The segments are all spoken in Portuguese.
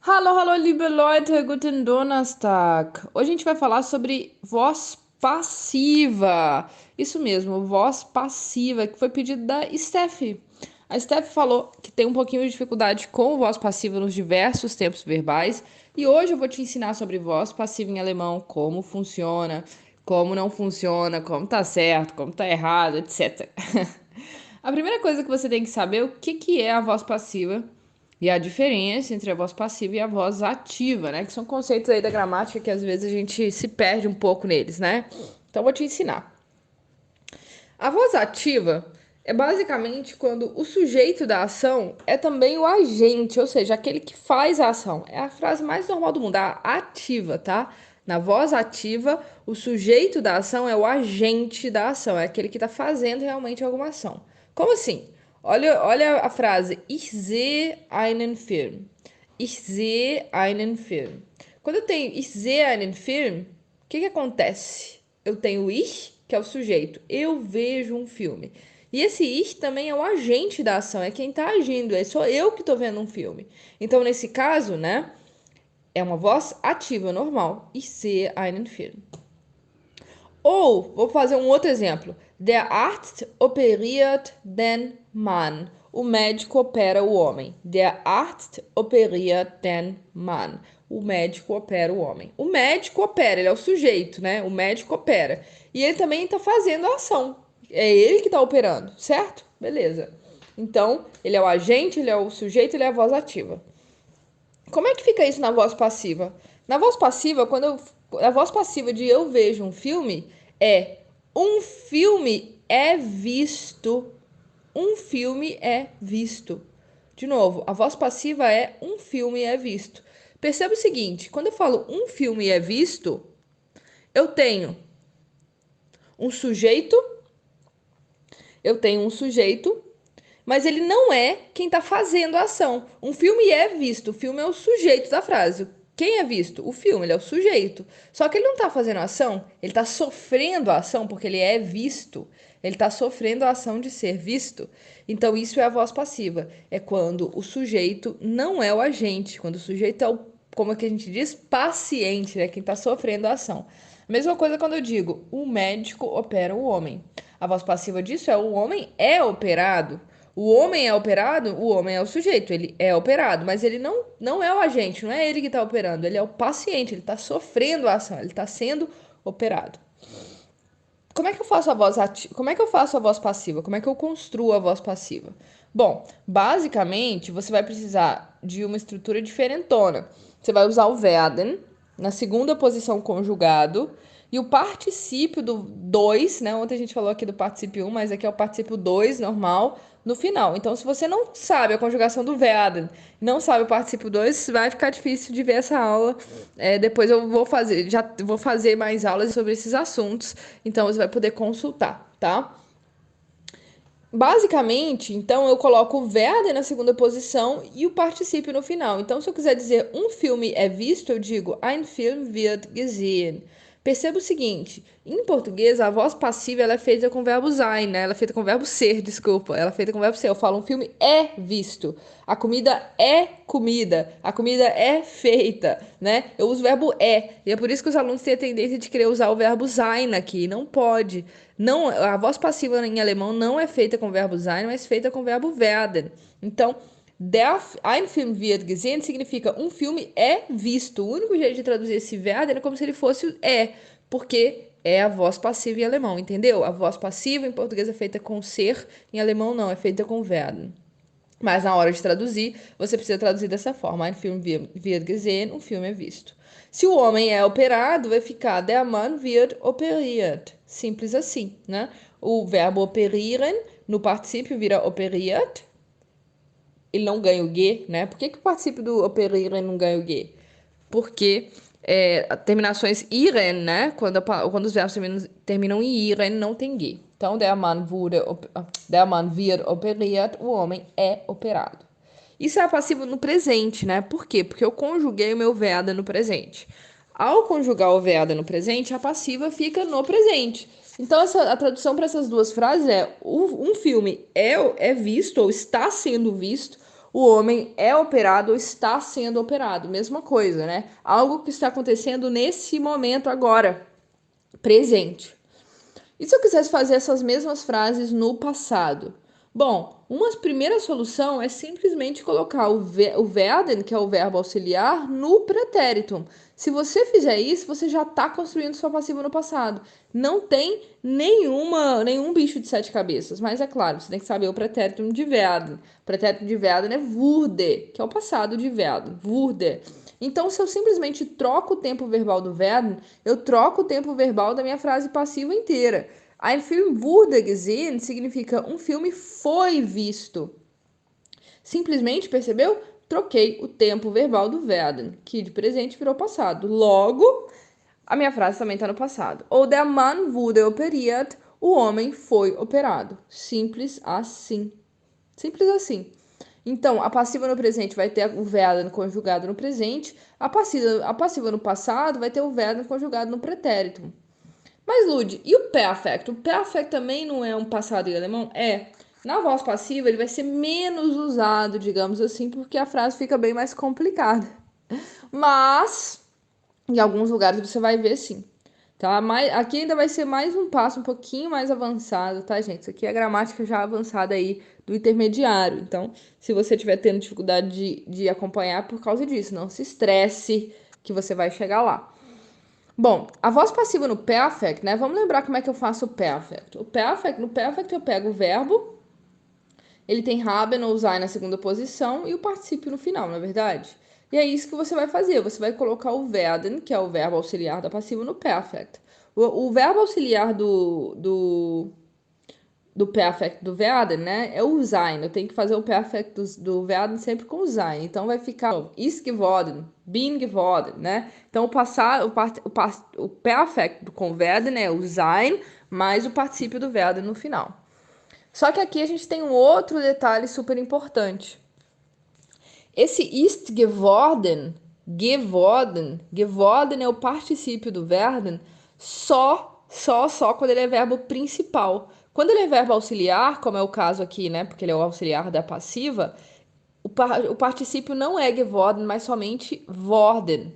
Hallo, hallo, liebe Leute, guten Donnerstag. Hoje a gente vai falar sobre voz passiva. Isso mesmo, voz passiva, que foi pedido da Steph. A Steph falou que tem um pouquinho de dificuldade com voz passiva nos diversos tempos verbais. E hoje eu vou te ensinar sobre voz passiva em alemão, como funciona, como não funciona, como tá certo, como tá errado, etc. A primeira coisa que você tem que saber é o que é a voz passiva e a diferença entre a voz passiva e a voz ativa, né? Que são conceitos aí da gramática que às vezes a gente se perde um pouco neles, né? Então eu vou te ensinar. A voz ativa é basicamente quando o sujeito da ação é também o agente, ou seja, aquele que faz a ação. É a frase mais normal do mundo, a ativa, tá? Na voz ativa, o sujeito da ação é o agente da ação, é aquele que está fazendo realmente alguma ação. Como assim? Olha a frase: Ich sehe einen Film. Ich sehe einen Film. Quando eu tenho Ich sehe einen Film, o que acontece? Eu tenho o ich, que é o sujeito. Eu vejo um filme. E esse ich também é o agente da ação, é quem está agindo, é só eu que estou vendo um filme. Então, nesse caso, né, é uma voz ativa normal. Ich sehe einen Film. Ou, vou fazer um outro exemplo. Der Arzt operiert den Mann. O médico opera o homem. Der Arzt operiert den Mann. O médico opera o homem. O médico opera, ele é o sujeito, né? O médico opera. E ele também está fazendo a ação. É ele que está operando, certo? Beleza. Então, ele é o agente, ele é o sujeito, ele é a voz ativa. Como é que fica isso na voz passiva? Na voz passiva, a voz passiva de eu vejo um filme é um filme é visto. Um filme é visto. De novo, a voz passiva é um filme é visto. Perceba o seguinte, quando eu falo um filme é visto, eu tenho um sujeito, eu tenho um sujeito, mas ele não é quem está fazendo a ação. Um filme é visto, o filme é o sujeito da frase. Quem é visto? O filme, ele é o sujeito. Só que ele não está fazendo a ação, ele está sofrendo a ação porque ele é visto. Ele está sofrendo a ação de ser visto. Então, isso é a voz passiva. É quando o sujeito não é o agente, quando o sujeito é o, como é que a gente diz, paciente, né? Quem está sofrendo a ação. Mesma coisa quando eu digo, o médico opera o homem. A voz passiva disso é o homem é operado. O homem é operado, o homem é o sujeito, ele é operado, mas ele não é o agente, não é ele que está operando, ele é o paciente, ele está sofrendo a ação, ele está sendo operado. Como é que eu faço a voz ativa? Como é que eu faço a voz passiva? Como é que eu construo a voz passiva? Bom, basicamente você vai precisar de uma estrutura diferentona. Você vai usar o werden na segunda posição conjugado e o particípio do 2, né? Ontem a gente falou aqui do particípio 1, mas aqui é o particípio 2 normal no final. Então, se você não sabe a conjugação do werden, não sabe o particípio 2, vai ficar difícil de ver essa aula. Depois eu vou fazer, já vou fazer mais aulas sobre esses assuntos, então você vai poder consultar, tá? Basicamente, então eu coloco o werden na segunda posição e o particípio no final. Então, se eu quiser dizer um filme é visto, eu digo ein Film wird gesehen. Perceba o seguinte, em português a voz passiva ela é feita com o verbo sein, né? Ela é feita com o verbo ser, desculpa. Ela é feita com o verbo ser. Eu falo um filme é visto. A comida é comida. A comida é feita, né? Eu uso o verbo é. E é por isso que os alunos têm a tendência de querer usar o verbo sein aqui. Não pode. Não, a voz passiva em alemão não é feita com o verbo sein, mas feita com o verbo werden. Então, ein Film wird gesehen significa um filme é visto. O único jeito de traduzir esse werden é como se ele fosse é, porque é a voz passiva em alemão, entendeu? A voz passiva em português é feita com ser, em alemão não, é feita com werden. Mas na hora de traduzir, você precisa traduzir dessa forma. Ein Film wird gesehen, um filme é visto. Se o homem é operado, vai ficar der Mann wird operiert. Simples assim, né? O verbo operieren no particípio vira operiert. Ele não ganha o G, né? Por que o particípio do operieren não ganha o G? Porque terminações iren, né? Quando os verbos terminam em iren, não tem G. Então, der Mann wird operiert, o homem é operado. Isso é passivo no presente, né? Por quê? Porque eu conjuguei o meu werden no presente. Ao conjugar o werden no presente, a passiva fica no presente. Então, a tradução para essas duas frases é: um filme é visto ou está sendo visto, O homem é operado ou está sendo operado, mesma coisa, né? Algo que está acontecendo nesse momento agora, presente. E se eu quisesse fazer essas mesmas frases no passado? Bom, uma primeira solução é simplesmente colocar o werden, que é o verbo auxiliar, no pretérito. Se você fizer isso, você já está construindo sua passiva no passado. Não tem nenhum bicho de sete cabeças, mas é claro, você tem que saber o pretérito de werden. O pretérito de werden é wurde, que é o passado de werden, wurde. Então, se eu simplesmente troco o tempo verbal do werden, eu troco o tempo verbal da minha frase passiva inteira. Ein Film wurde gesehen significa um filme foi visto. Simplesmente, percebeu? Troquei o tempo verbal do werden, que de presente virou passado. Logo, a minha frase também está no passado. Ou der Mann wurde operiert, o homem foi operado. Simples assim. Simples assim. Então, a passiva no presente vai ter o werden conjugado no presente, a passiva no passado vai ter o werden conjugado no pretérito. Mas, Lud, e o perfect? O perfect também não é um passado em alemão? É. Na voz passiva, ele vai ser menos usado, digamos assim, porque a frase fica bem mais complicada. Mas, em alguns lugares você vai ver sim. Tá? Mas aqui ainda vai ser mais um passo um pouquinho mais avançado, tá, gente? Isso aqui é a gramática já avançada aí do intermediário. Então, se você estiver tendo dificuldade de acompanhar por causa disso, não se estresse que você vai chegar lá. Bom, a voz passiva no perfect, né? Vamos lembrar como é que eu faço o perfect. No perfect eu pego o verbo, ele tem haben ou sein na segunda posição e o particípio no final, não é verdade? E é isso que você vai fazer. Você vai colocar o werden, que é o verbo auxiliar da passiva, no perfect. O verbo auxiliar do perfect do werden, né? É o sein. Eu tenho que fazer o perfect do werden sempre com o sein. Então vai ficar ist geworden, bin geworden, né? Então o perfect com o werden é o sein mais o particípio do werden no final. Só que aqui a gente tem um outro detalhe super importante. Esse ist geworden, geworden é o particípio do werden só quando ele é verbo principal. Quando ele é verbo auxiliar, como é o caso aqui, né? Porque ele é o auxiliar da passiva, o particípio não é geworden, mas somente worden.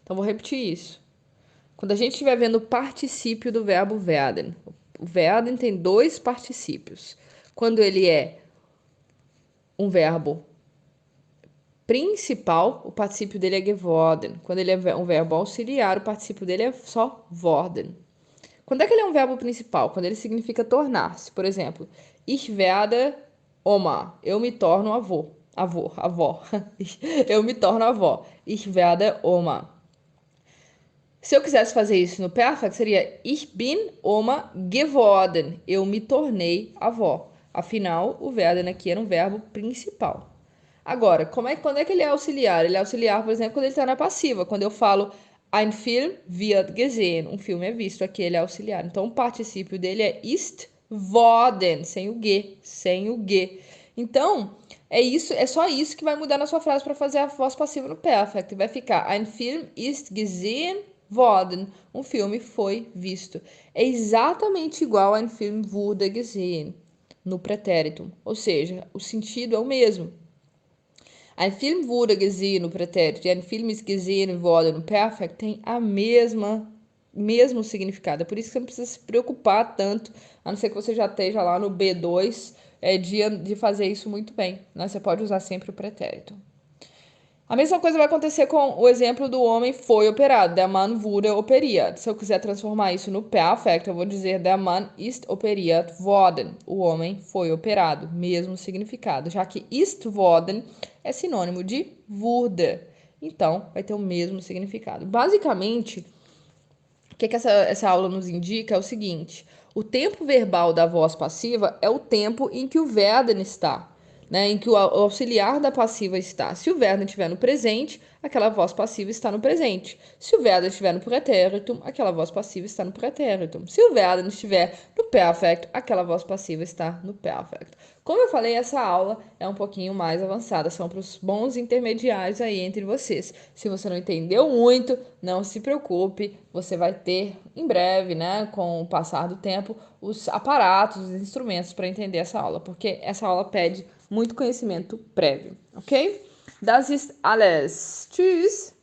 Então vou repetir isso. Quando a gente estiver vendo o particípio do verbo werden, o werden tem dois particípios. Quando ele é um verbo principal, o particípio dele é geworden. Quando ele é um verbo auxiliar, o particípio dele é só worden. Quando é que ele é um verbo principal? Quando ele significa tornar-se. Por exemplo, ich werde Oma. Eu me torno avô. Avó. Eu me torno avó. Ich werde Oma. Se eu quisesse fazer isso no perfect, seria ich bin Oma geworden. Eu me tornei avó. Afinal, o werden aqui era um verbo principal. Agora, quando é que ele é auxiliar? Ele é auxiliar, por exemplo, quando ele está na passiva. Quando eu falo ein Film wird gesehen, um filme é visto, aqui ele é auxiliar. Então, o particípio dele é ist worden, sem o G. Então, é só isso que vai mudar na sua frase para fazer a voz passiva no perfect. Vai ficar ein Film ist gesehen worden, um filme foi visto. É exatamente igual a ein Film wurde gesehen no pretérito, ou seja, o sentido é o mesmo. Ein Film wurde gesehen no pretérito e ein Film ist gesehen worden no perfect tem a mesmo significado. É por isso que você não precisa se preocupar tanto, a não ser que você já esteja lá no B2, de fazer isso muito bem. Né? Você pode usar sempre o pretérito. A mesma coisa vai acontecer com o exemplo do homem foi operado. Der Mann wurde operiert. Se eu quiser transformar isso no perfect, eu vou dizer der Mann ist operiert worden. O homem foi operado. Mesmo significado, já que ist worden é sinônimo de wurde. Então, vai ter o mesmo significado. Basicamente, o que essa aula nos indica é o seguinte. O tempo verbal da voz passiva é o tempo em que o werden está. Né, em que o auxiliar da passiva está. Se o verbo estiver no presente, aquela voz passiva está no presente. Se o verbo estiver no pretérito, aquela voz passiva está no pretérito. Se o verbo estiver no perfect, aquela voz passiva está no perfect. Como eu falei, essa aula é um pouquinho mais avançada, são para os bons intermediários aí entre vocês. Se você não entendeu muito, não se preocupe, você vai ter em breve, né, com o passar do tempo, os aparatos, os instrumentos para entender essa aula, porque essa aula pede muito conhecimento prévio, ok? Das ist alles. Tschüss!